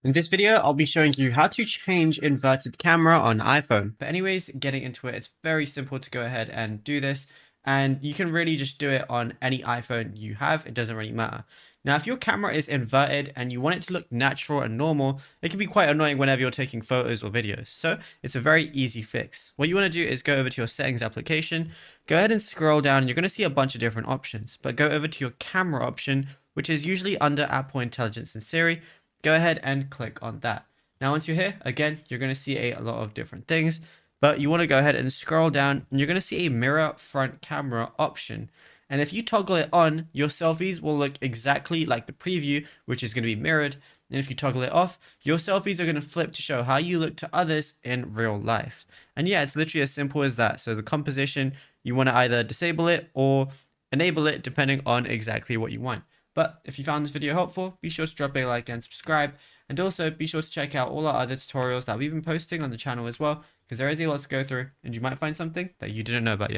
In this video, I'll be showing you how to change inverted camera on iPhone. But anyways, getting into it, it's very simple to go ahead and do this. And you can really just do it on any iPhone you have. It doesn't really matter. Now, if your camera is inverted and you want it to look natural and normal, it can be quite annoying whenever you're taking photos or videos. So it's a very easy fix. What you want to do is go over to your settings application, go ahead and scroll down, and you're going to see a bunch of different options. But go over to your camera option, which is usually under Apple Intelligence and Siri. Go ahead and click on that. Now, once you're here, again, you're going to see a lot of different things, but you want to go ahead and scroll down and you're going to see a mirror front camera option. And if you toggle it on, your selfies will look exactly like the preview, which is going to be mirrored. And if you toggle it off, your selfies are going to flip to show how you look to others in real life. And yeah, it's literally as simple as that. So the composition, you want to either disable it or enable it depending on exactly what you want. But if you found this video helpful, be sure to drop a like and subscribe. And also be sure to check out all our other tutorials that we've been posting on the channel as well, because there is a lot to go through and you might find something that you didn't know about yet.